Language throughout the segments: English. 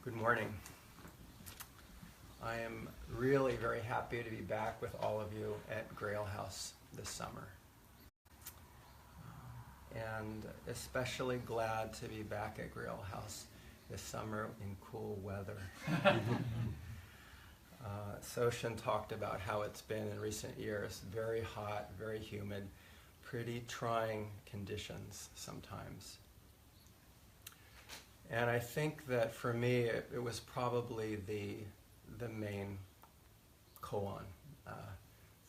Good morning. I am really very happy to be back with all of you at Grail House this summer. And especially glad to be back at Grail House this summer in cool weather. Sesshin talked about how it's been in recent years, very hot, very humid, pretty trying conditions sometimes. And I think that for me, it was probably the main koan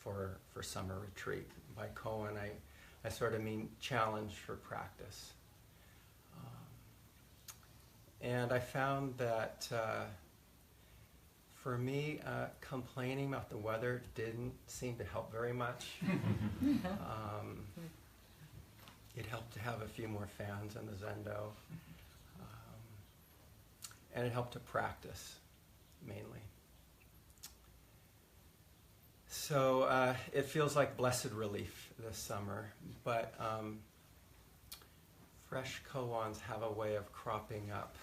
for summer retreat. By koan, I sort of mean challenge for practice. And I found that for me, complaining about the weather didn't seem to help very much. It helped to have a few more fans in the Zendo. And it helped to practice, mainly. So it feels like blessed relief this summer, but fresh koans have a way of cropping up.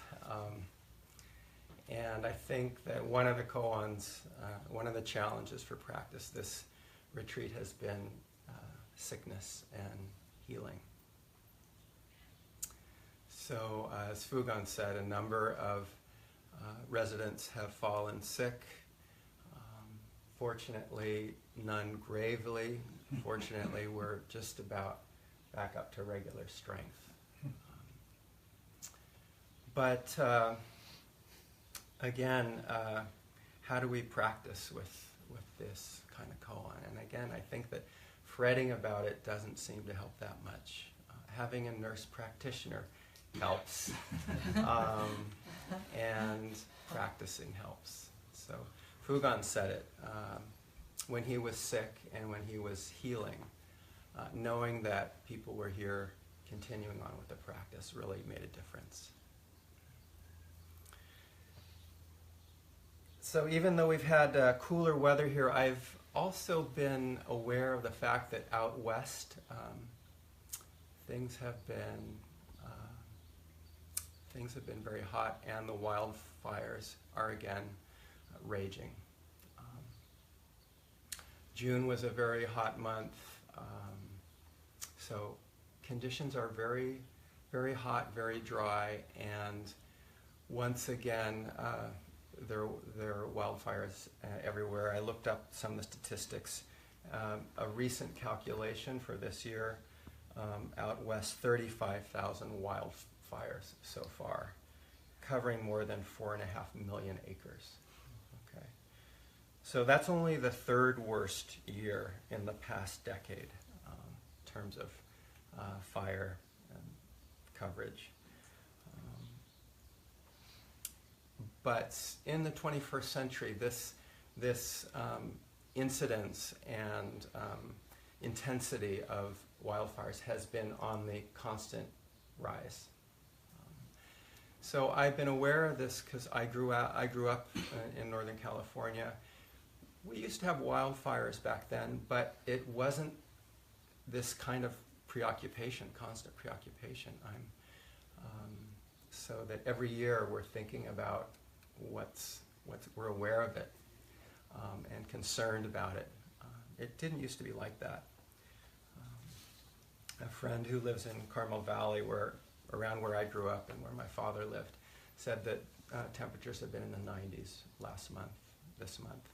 And I think that one of the koans, one of the challenges for practice this retreat has been sickness and healing. So as Fugan said, a number of residents have fallen sick. Fortunately, none gravely. Fortunately, we're just about back up to regular strength. But again, how do we practice with this kind of koan? And again, I think that fretting about it doesn't seem to help that much. Having a nurse practitioner helps, and practicing helps. So Fugan said it, when he was sick and when he was healing, knowing that people were here continuing on with the practice really made a difference. So even though we've had cooler weather here, I've also been aware of the fact that out west things have been very hot, and the wildfires are again raging. June was a very hot month, so conditions are very, very hot, very dry, and once again, there are wildfires everywhere. I looked up some of the statistics. A recent calculation for this year, out west, 35,000 wildfires so far, covering more than 4.5 million acres. Okay, so that's only the third worst year in the past decade in terms of fire and coverage. But in the 21st century, this incidence and intensity of wildfires has been on the constant rise. So I've been aware of this because I grew up in Northern California. We used to have wildfires back then, but it wasn't this kind of preoccupation, constant preoccupation. So that every year we're thinking about we're aware of it and concerned about it. It didn't used to be like that. A friend who lives in Carmel Valley, around where I grew up and where my father lived, said that temperatures have been in the 90s this month.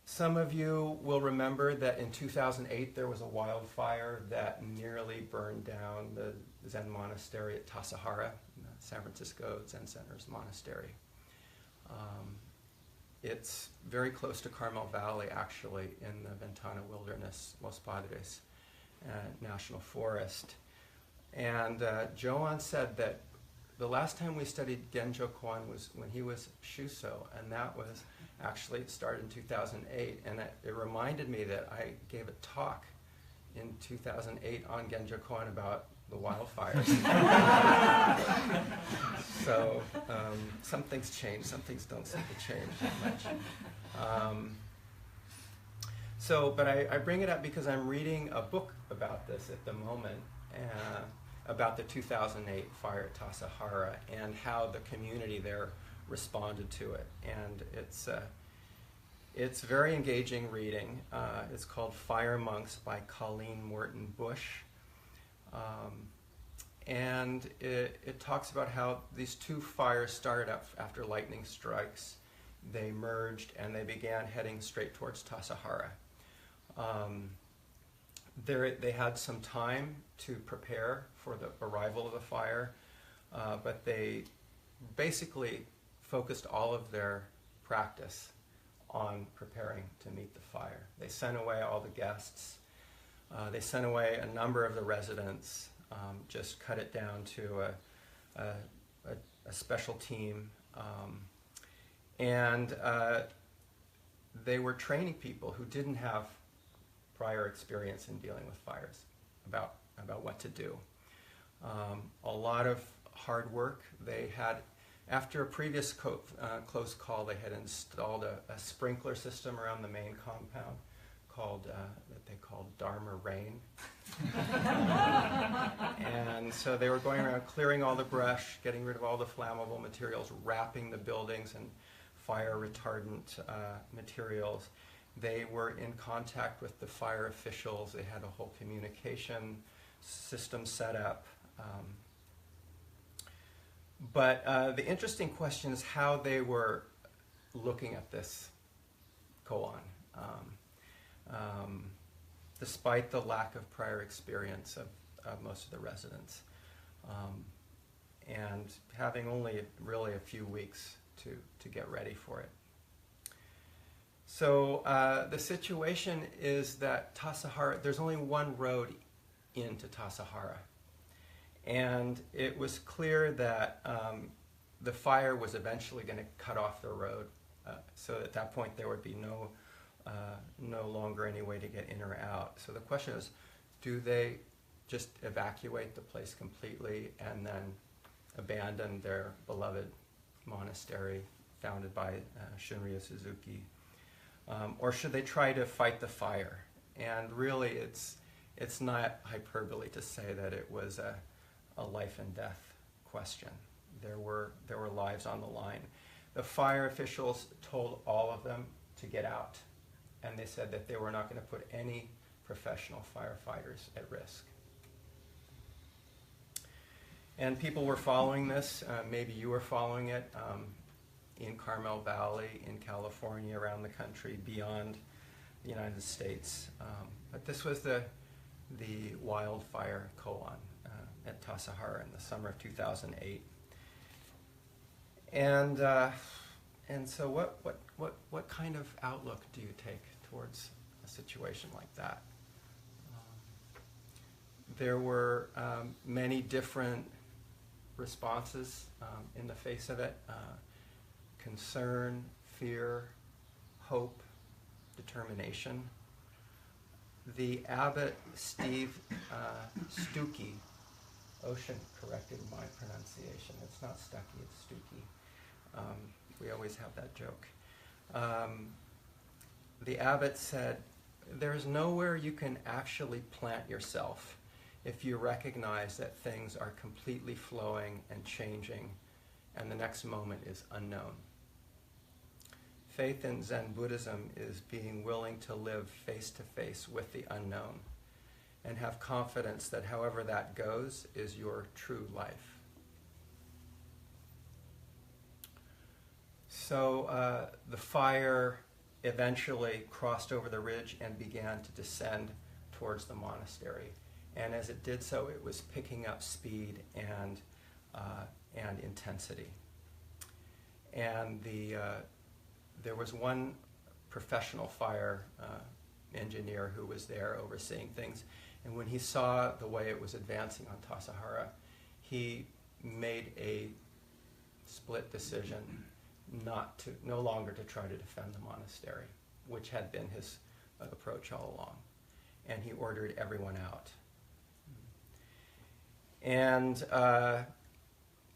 Some of you will remember that in 2008 there was a wildfire that nearly burned down the Zen monastery at Tassajara, San Francisco Zen Center's monastery. It's very close to Carmel Valley, actually, in the Ventana Wilderness, Los Padres National Forest. And Joan said that the last time we studied Genjo Koan was when he was Shuso, and that was actually started in 2008. And it reminded me that I gave a talk in 2008 on Genjo Koan about the wildfires. So some things change, some things don't seem to change that much. But I bring it up because I'm reading a book about this at the moment, about the 2008 fire at Tassajara and how the community there responded to it. And it's very engaging reading. It's called Fire Monks by Colleen Morton Bush. And it talks about how these two fires started up after lightning strikes. They merged and they began heading straight towards Tassajara. They had some time to prepare for the arrival of the fire, but they basically focused all of their practice on preparing to meet the fire. They sent away all the guests. They sent away a number of the residents, just cut it down to a special team. And they were training people who didn't have prior experience in dealing with fires about what to do. A lot of hard work. They had, after a previous close call, they had installed a sprinkler system around the main compound that they called Dharma Rain. And so they were going around clearing all the brush, getting rid of all the flammable materials, wrapping the buildings in fire retardant materials. They were in contact with the fire officials. They had a whole communication system set up. But the interesting question is how they were looking at this koan, despite the lack of prior experience of most of the residents, and having only really a few weeks to get ready for it. So the situation is that Tassajara, there's only one road into Tassajara. And it was clear that the fire was eventually going to cut off the road. So at that point there would be no longer any way to get in or out. So the question is, do they just evacuate the place completely and then abandon their beloved monastery founded by Shinryu Suzuki? Or should they try to fight the fire? And really it's not hyperbole to say that it was a life and death question. There were lives on the line. The fire officials told all of them to get out, and they said that they were not going to put any professional firefighters at risk. And people were following this. Maybe you were following it in Carmel Valley, in California, around the country, beyond the United States. But this was the wildfire koan at Tassajara in the summer of 2008. And so what kind of outlook do you take towards a situation like that? There were many different responses in the face of it. Concern, fear, hope, determination. The abbot, Steve Stuckey, Ocean corrected my pronunciation. It's not Stuckey, it's Stuckey. We always have that joke. The abbot said, there's nowhere you can actually plant yourself if you recognize that things are completely flowing and changing and the next moment is unknown. Faith in Zen Buddhism is being willing to live face to face with the unknown and have confidence that however that goes is your true life. So the fire eventually crossed over the ridge and began to descend towards the monastery. And as it did so, it was picking up speed and intensity. And there was one professional fire engineer who was there overseeing things. And when he saw the way it was advancing on Tassajara, he made a split decision no longer to try to defend the monastery, which had been his approach all along. And he ordered everyone out. And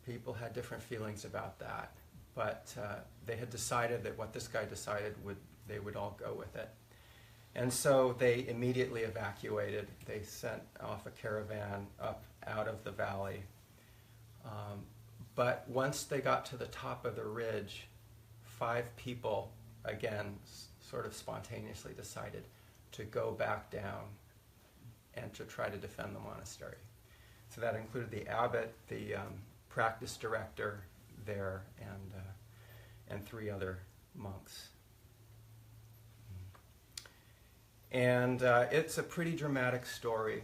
people had different feelings about that, but they had decided that what this guy decided they would all go with it. And so they immediately evacuated. They sent off a caravan up out of the valley. But once they got to the top of the ridge, 5 people, again, sort of spontaneously decided to go back down and to try to defend the monastery. So that included the abbot, the practice director there, and 3 other monks. And it's a pretty dramatic story,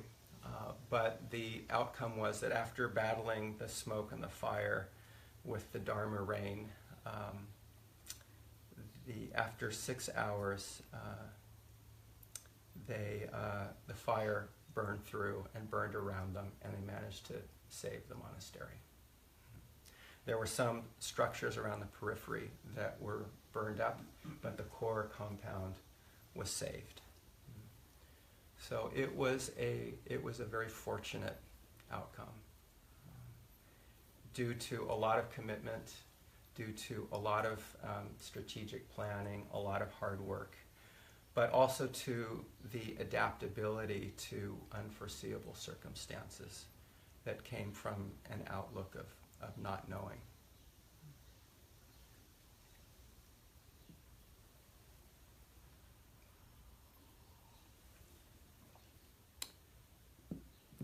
but the outcome was that after battling the smoke and the fire with the dharma rain, after 6 hours, the fire burned through and burned around them, and they managed to save the monastery. There were some structures around the periphery that were burned up, but the core compound was saved. So it was a very fortunate outcome, due to a lot of commitment, due to a lot of strategic planning, a lot of hard work, but also to the adaptability to unforeseeable circumstances that came from an outlook of not knowing.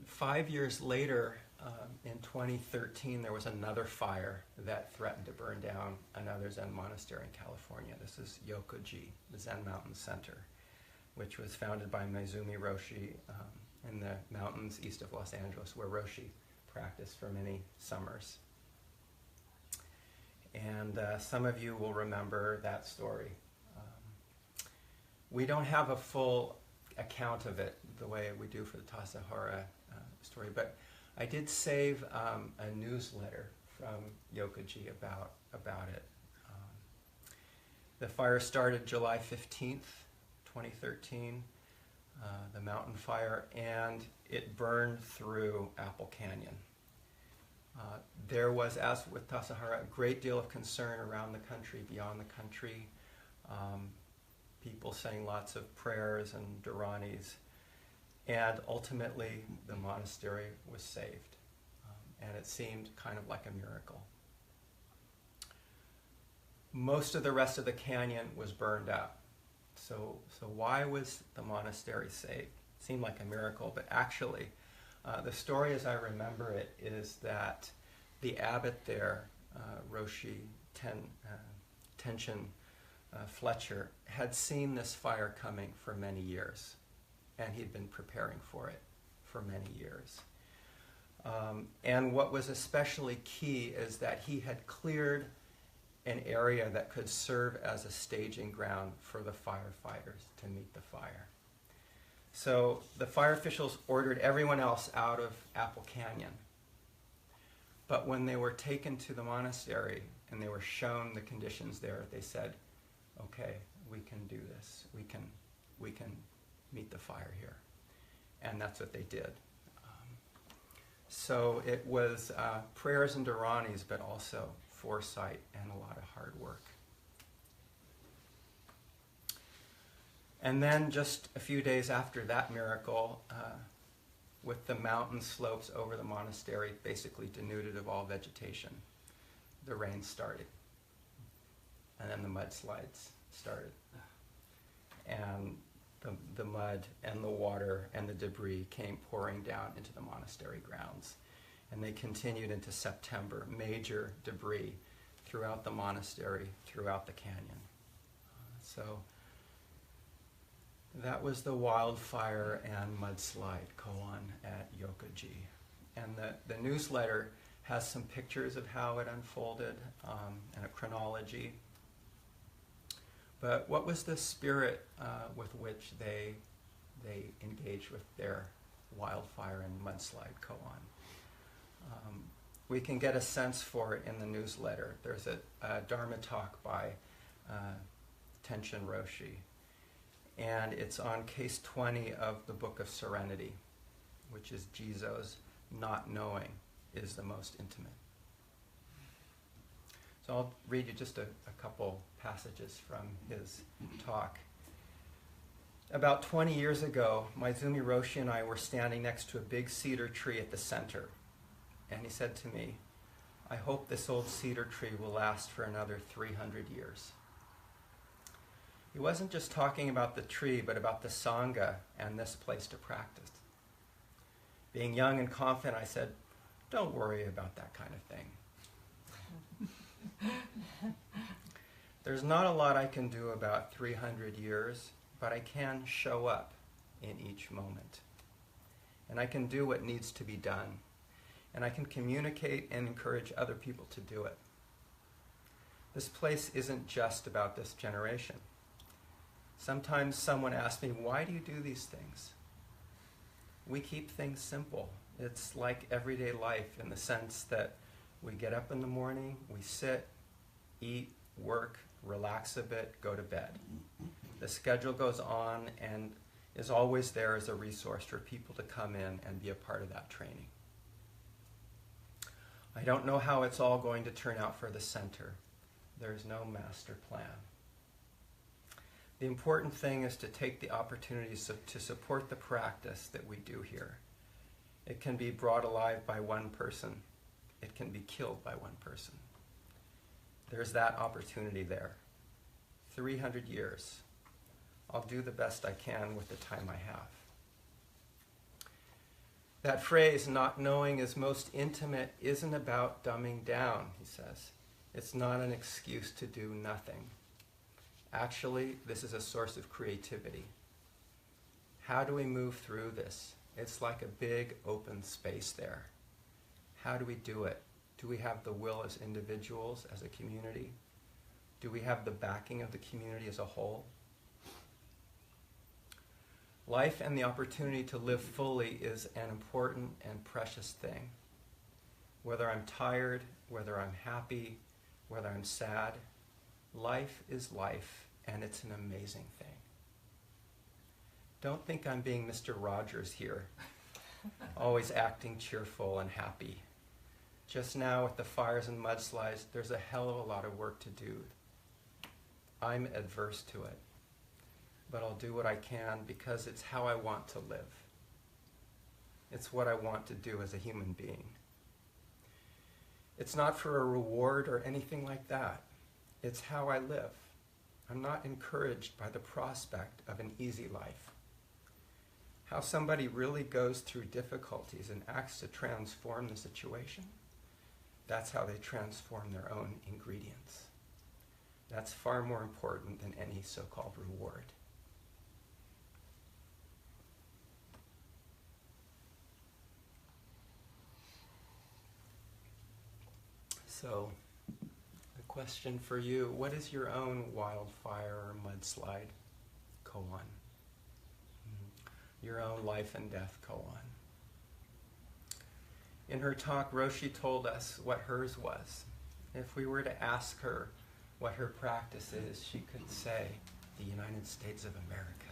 Five years later, in 2013, there was another fire that threatened to burn down another Zen monastery in California. This is Yokoji, the Zen Mountain Center, which was founded by Maizumi Roshi in the mountains east of Los Angeles, where Roshi practiced for many summers. And some of you will remember that story. We don't have a full account of it the way we do for the Tassajara story, but I did save a newsletter from Yokoji about it. The fire started July 15th, 2013, the mountain fire, and it burned through Apple Canyon. There was, as with Tassajara, a great deal of concern around the country, beyond the country. People saying lots of prayers and dharanis. And ultimately, the monastery was saved. And it seemed kind of like a miracle. Most of the rest of the canyon was burned up. So why was the monastery saved? It seemed like a miracle, but actually, the story as I remember it is that the abbot there, Roshi Tenshin Fletcher, had seen this fire coming for many years, and he'd been preparing for it for many years. And what was especially key is that he had cleared an area that could serve as a staging ground for the firefighters to meet the fire. So the fire officials ordered everyone else out of Apple Canyon. But when they were taken to the monastery and they were shown the conditions there, they said, okay, we can do this. We can meet the fire here. And that's what they did. So it was prayers and dharanis, but also foresight and a lot of hard work. And then just a few days after that miracle, with the mountain slopes over the monastery basically denuded of all vegetation, the rain started. And then the mudslides started. And the mud and the water and the debris came pouring down into the monastery grounds. And they continued into September, major debris throughout the monastery, throughout the canyon. So that was the wildfire and mudslide koan at Yokoji. And the newsletter has some pictures of how it unfolded and a chronology. But what was the spirit with which they engaged with their wildfire and mudslide koan? We can get a sense for it in the newsletter. There's a Dharma talk by Tenshin Roshi, and it's on case 20 of the Book of Serenity, which is Jizo's not knowing is the most intimate. So I'll read you just a couple passages from his talk. About 20 years ago, Maizumi Roshi and I were standing next to a big cedar tree at the center. And he said to me, "I hope this old cedar tree will last for another 300 years." He wasn't just talking about the tree, but about the Sangha and this place to practice. Being young and confident, I said, "Don't worry about that kind of thing." There's not a lot I can do about 300 years, but I can show up in each moment. And I can do what needs to be done. And I can communicate and encourage other people to do it. This place isn't just about this generation. Sometimes someone asks me, "Why do you do these things?" We keep things simple. It's like everyday life in the sense that we get up in the morning, we sit, eat, work, relax a bit, go to bed. The schedule goes on and is always there as a resource for people to come in and be a part of that training. I don't know how it's all going to turn out for the center. There's no master plan. The important thing is to take the opportunities to support the practice that we do here. It can be brought alive by one person. It can be killed by one person. There's that opportunity there. 300 years. I'll do the best I can with the time I have. That phrase, "not knowing is most intimate," isn't about dumbing down, he says. It's not an excuse to do nothing. Actually, this is a source of creativity. How do we move through this? It's like a big open space there. How do we do it? Do we have the will as individuals, as a community? Do we have the backing of the community as a whole? Life and the opportunity to live fully is an important and precious thing. Whether I'm tired, whether I'm happy, whether I'm sad, life is life, and it's an amazing thing. Don't think I'm being Mr. Rogers here, always acting cheerful and happy. Just now with the fires and mudslides, there's a hell of a lot of work to do. I'm adverse to it, but I'll do what I can because it's how I want to live. It's what I want to do as a human being. It's not for a reward or anything like that. It's how I live. I'm not encouraged by the prospect of an easy life. How somebody really goes through difficulties and acts to transform the situation, that's how they transform their own ingredients. That's far more important than any so-called reward. So, the question for you, what is your own wildfire or mudslide koan? Your own life and death koan. In her talk, Roshi told us what hers was. If we were to ask her what her practice is, she could say, the United States of America.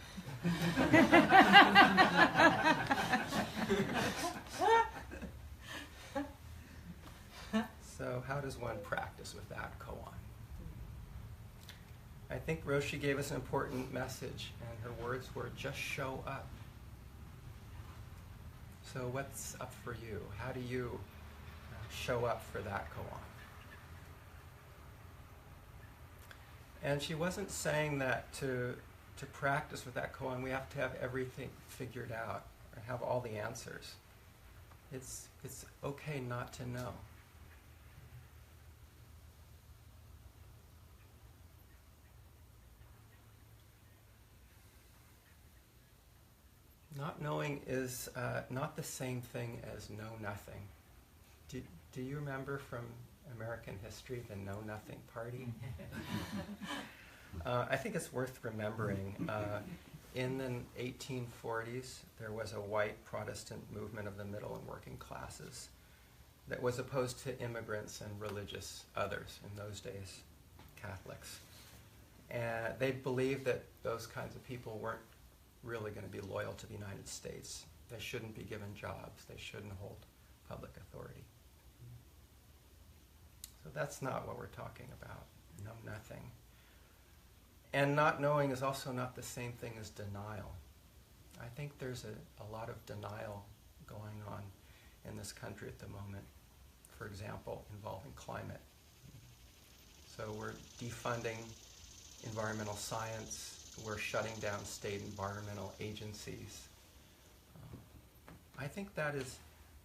So how does one practice with that koan? I think Roshi gave us an important message, and her words were, just show up. So what's up for you? How do you show up for that koan? And she wasn't saying that to practice with that koan, we have to have everything figured out or have all the answers. It's okay not to know. Not knowing is not the same thing as know nothing. Do you remember from American history the Know Nothing Party? I think it's worth remembering. In the 1840s, there was a white Protestant movement of the middle and working classes that was opposed to immigrants and religious others, in those days, Catholics. And they believed that those kinds of people weren't really going to be loyal to the United States. They shouldn't be given jobs. They shouldn't hold public authority. So that's not what we're talking about. Know nothing. And not knowing is also not the same thing as denial. I think there's a lot of denial going on in this country at the moment, for example, involving climate. So we're defunding environmental science, we're shutting down state environmental agencies. I think that is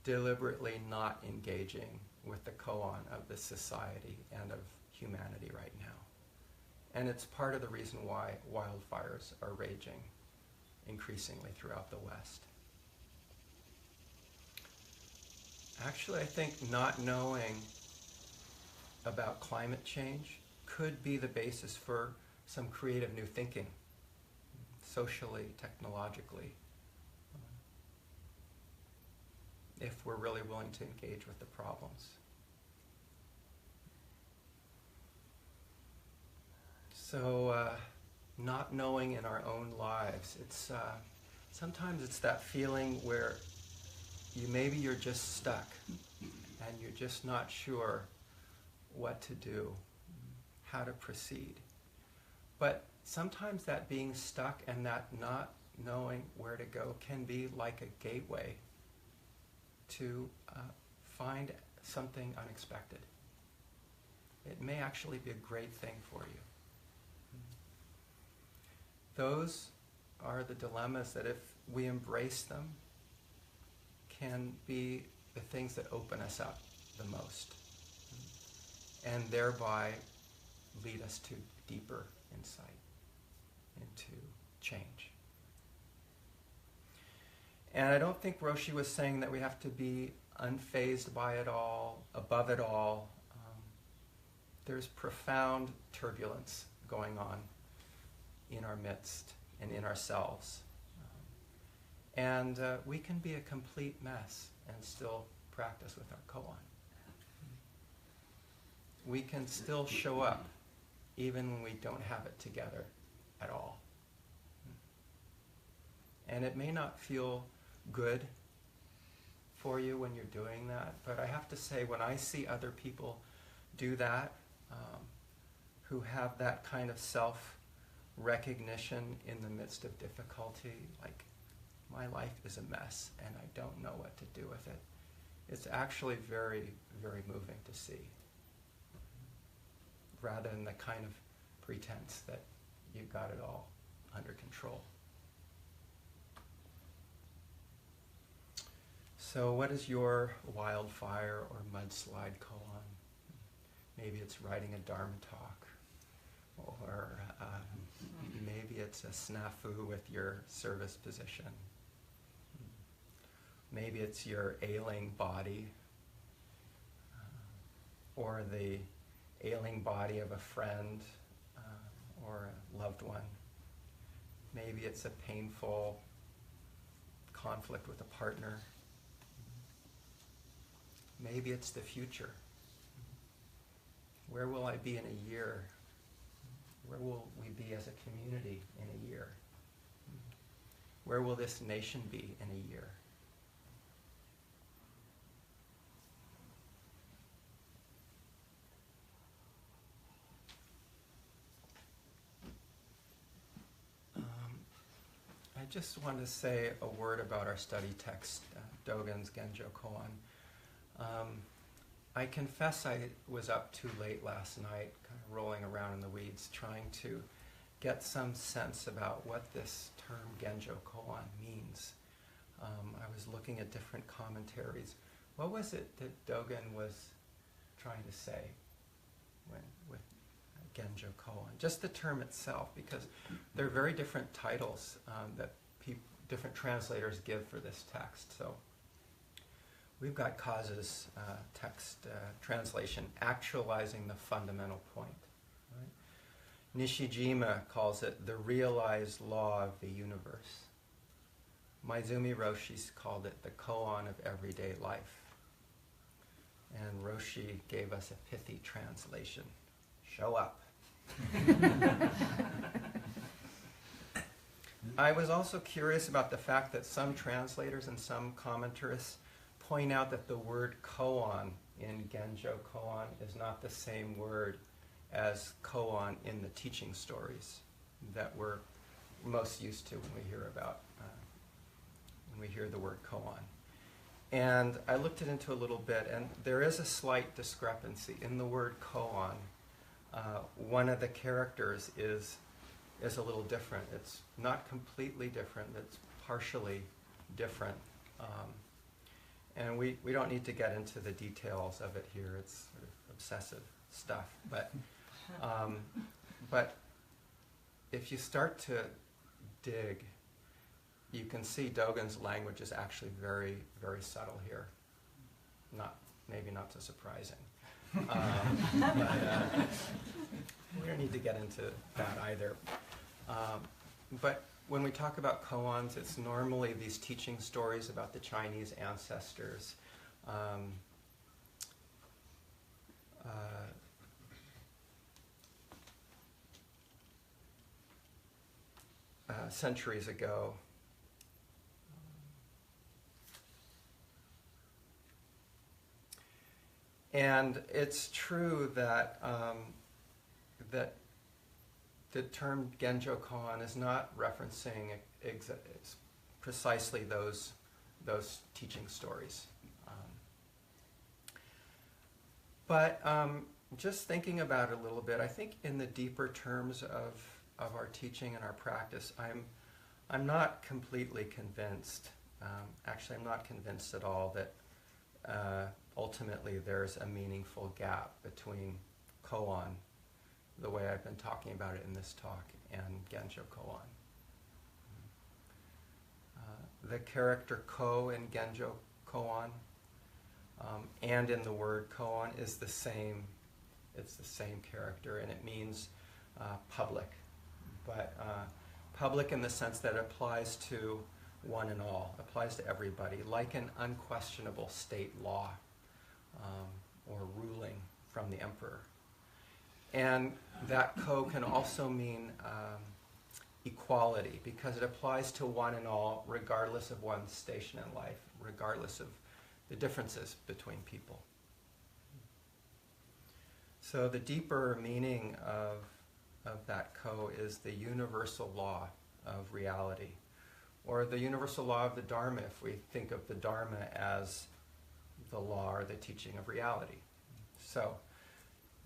deliberately not engaging with the koan of the society and of humanity right now. And it's part of the reason why wildfires are raging increasingly throughout the West. Actually, I think not knowing about climate change could be the basis for some creative new thinking, socially, technologically, if we're really willing to engage with the problems. So, not knowing in our own lives, it's sometimes it's that feeling where maybe you're just stuck and you're just not sure what to do, how to proceed. But sometimes that being stuck and that not knowing where to go can be like a gateway to find something unexpected. It may actually be a great thing for you. Those are the dilemmas that if we embrace them can be the things that open us up the most and thereby lead us to deeper insight into change. And I don't think Roshi was saying that we have to be unfazed by it all, above it all. There's profound turbulence going on in our midst and in ourselves. And we can be a complete mess and still practice with our koan. We can still show up even when we don't have it together at all. And it may not feel good for you when you're doing that, but I have to say when I see other people do that, who have that kind of self-recognition in the midst of difficulty, like, my life is a mess and I don't know what to do with it. It's actually very, very moving to see, rather than the kind of pretense that you've got it all under control. So what is your wildfire or mudslide koan? Maybe it's writing a dharma talk, or maybe it's a snafu with your service position. Maybe it's your ailing body, or the ailing body of a friend or a loved one. Maybe it's a painful conflict with a partner. Maybe it's the future. Where will I be in a year? Where will we be as a community in a year? Where will this nation be in a year? I just want to say a word about our study text, Dogen's Genjo Koan. I confess I was up too late last night, kind of rolling around in the weeds, trying to get some sense about what this term Genjo Koan means. I was looking at different commentaries. What was it that Dogen was trying to say with Genjo Koan? Just the term itself, because there are very different titles that different translators give for this text. So we've got Kazu's text translation, actualizing the fundamental point. Right? Nishijima calls it the realized law of the universe. Maizumi Roshi's called it the koan of everyday life. And Roshi gave us a pithy translation, show up. I was also curious about the fact that some translators and some commentarists point out that the word koan in Genjo Koan is not the same word as koan in the teaching stories. that we're most used to when we hear about, when we hear the word koan. And I looked it into a little bit, and there is a slight discrepancy in the word koan. One of the characters is a little different. It's not completely different, it's partially different. And we don't need to get into the details of it here. It's sort of obsessive stuff. But if you start to dig, you can see Dogen's language is actually very, very subtle here. Maybe not so surprising. We don't need to get into that either. But when we talk about koans, it's normally these teaching stories about the Chinese ancestors. Centuries ago. And it's true that that the term Genjo Koan is not referencing precisely those teaching stories. But just thinking about it a little bit, I think in the deeper terms of our teaching and our practice, I'm not completely convinced. Actually, I'm not convinced at all that ultimately there's a meaningful gap between koan, the way I've been talking about it in this talk, and Genjo Koan. The character ko in Genjo Koan and in the word koan is the same. It's the same character, and it means public. But public in the sense that it applies to one and all, applies to everybody, like an unquestionable state law or ruling from the emperor. And that ko can also mean equality, because it applies to one and all, regardless of one's station in life, regardless of the differences between people. So the deeper meaning of that ko is the universal law of reality, or the universal law of the dharma, if we think of the dharma as the law or the teaching of reality. So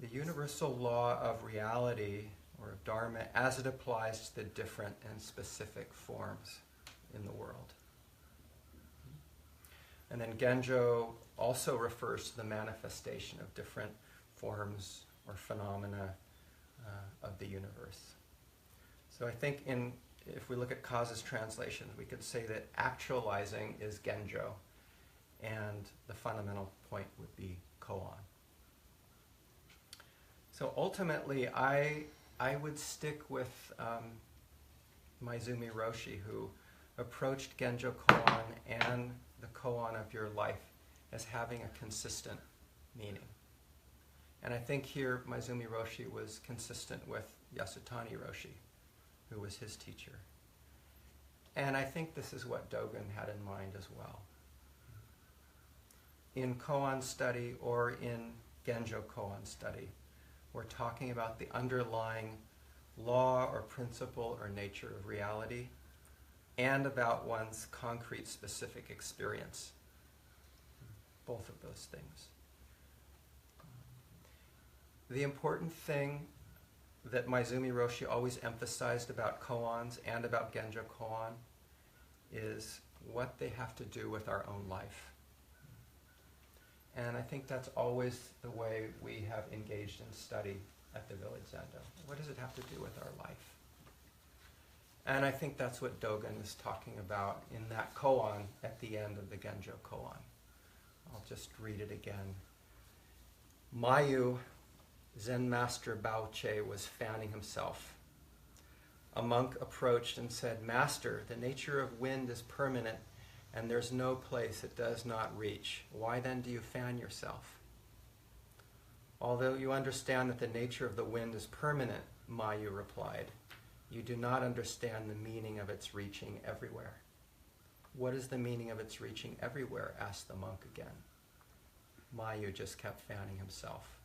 the universal law of reality, or of dharma, as it applies to the different and specific forms in the world. And then Genjo also refers to the manifestation of different forms or phenomena of the universe. So I think if we look at Kaza's translation, we could say that actualizing is Genjo, and the fundamental point would be koan. So ultimately, I would stick with Maizumi Roshi, who approached Genjo Koan and the koan of your life as having a consistent meaning. And I think here Maizumi Roshi was consistent with Yasutani Roshi, who was his teacher. And I think this is what Dogen had in mind as well. In koan study or in Genjo Koan study, we're talking about the underlying law or principle or nature of reality, and about one's concrete specific experience. Both of those things. The important thing that Maizumi Roshi always emphasized about koans and about Genjo Koan is what they have to do with our own life. And I think that's always the way we have engaged in study at the Village Zendo. What does it have to do with our life? And I think that's what Dogen is talking about in that koan at the end of the Genjo Koan. I'll just read it again. Mayu, Zen master Bao Che, was fanning himself. A monk approached and said, "Master, the nature of wind is permanent, and there's no place it does not reach. Why then do you fan yourself?" "Although you understand that the nature of the wind is permanent," Mayu replied, "you do not understand the meaning of its reaching everywhere." "What is the meaning of its reaching everywhere?" asked the monk again. Mayu just kept fanning himself,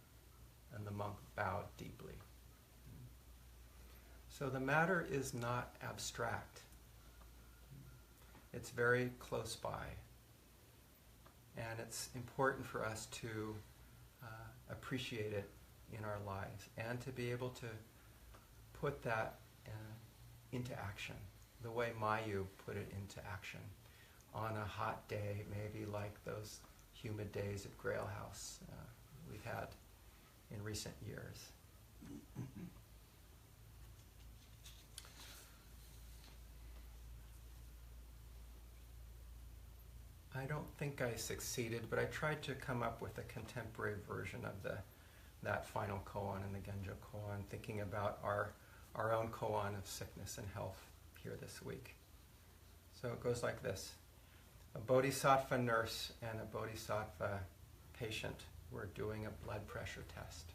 and the monk bowed deeply. So the matter is not abstract. It's very close by. And it's important for us to appreciate it in our lives and to be able to put that into action, the way Mayu put it into action on a hot day, maybe like those humid days at Grail House we've had in recent years. I don't think I succeeded, but I tried to come up with a contemporary version of that final koan and the Genjo koan, thinking about our own koan of sickness and health here this week. So it goes like this. A bodhisattva nurse and a bodhisattva patient were doing a blood pressure test.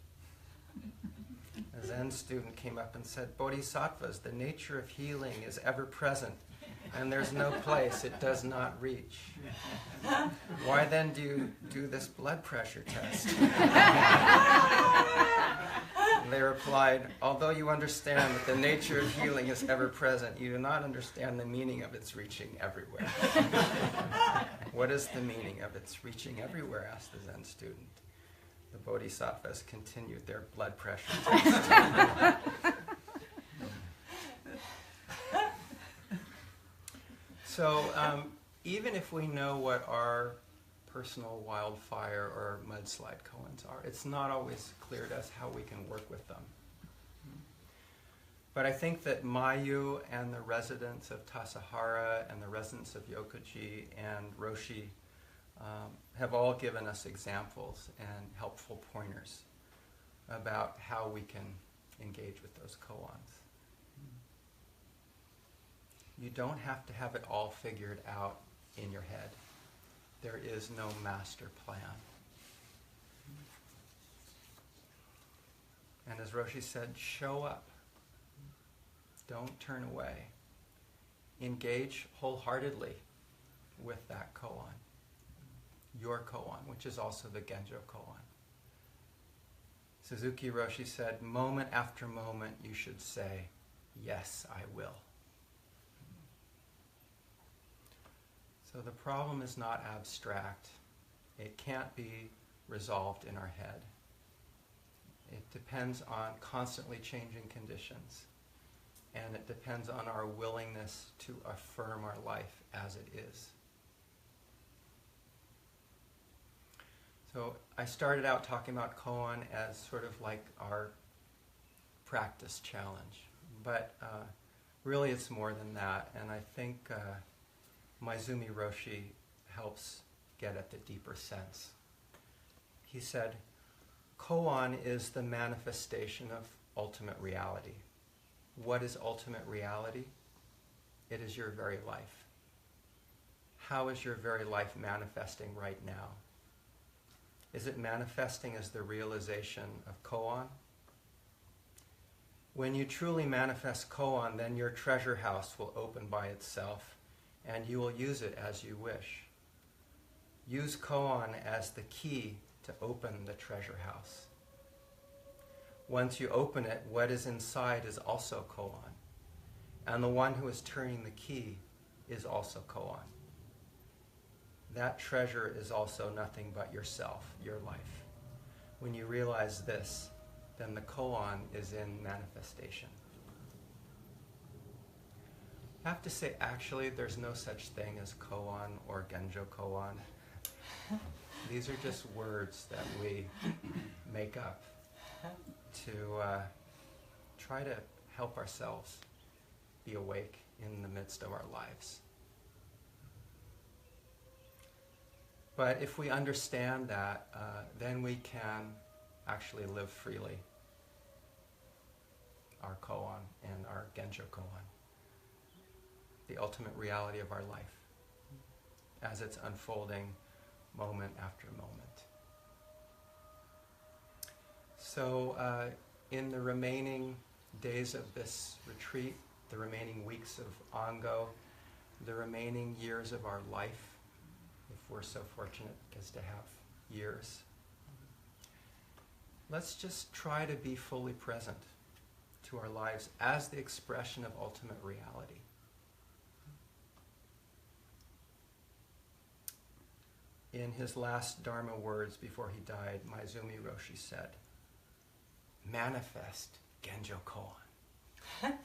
A Zen student came up and said, "Bodhisattvas, the nature of healing is ever present, and there's no place it does not reach. Why then do you do this blood pressure test?" They replied, "Although you understand that the nature of healing is ever present, you do not understand the meaning of its reaching everywhere." "What is the meaning of its reaching everywhere?" asked the Zen student. The bodhisattvas continued their blood pressure test. So even if we know what our personal wildfire or mudslide koans are, it's not always clear to us how we can work with them. But I think that Mayu and the residents of Tassajara and the residents of Yokoji and Roshi have all given us examples and helpful pointers about how we can engage with those koans. You don't have to have it all figured out in your head. There is no master plan. And as Roshi said, show up. Don't turn away. Engage wholeheartedly with that koan, your koan, which is also the Genjo koan. Suzuki Roshi said, moment after moment you should say, "Yes, I will." So the problem is not abstract. It can't be resolved in our head. It depends on constantly changing conditions. And it depends on our willingness to affirm our life as it is. So I started out talking about koan as sort of like our practice challenge. But really it's more than that. And I think Maizumi Roshi helps get at the deeper sense. He said, koan is the manifestation of ultimate reality. What is ultimate reality? It is your very life. How is your very life manifesting right now? Is it manifesting as the realization of koan? When you truly manifest koan, then your treasure house will open by itself, and you will use it as you wish. Use koan as the key to open the treasure house. Once you open it, what is inside is also koan. And the one who is turning the key is also koan. That treasure is also nothing but yourself, your life. When you realize this, then the koan is in manifestation. I have to say, actually, there's no such thing as koan or Genjo koan. These are just words that we make up to try to help ourselves be awake in the midst of our lives. But if we understand that, then we can actually live freely our koan and our Genjo koan, the ultimate reality of our life as it's unfolding moment after moment. So in the remaining days of this retreat, the remaining weeks of Ango, the remaining years of our life, if we're so fortunate as to have years, let's just try to be fully present to to our lives as the expression of ultimate reality. In his last Dharma words before he died, Maizumi Roshi said, "Manifest Genjo Koan."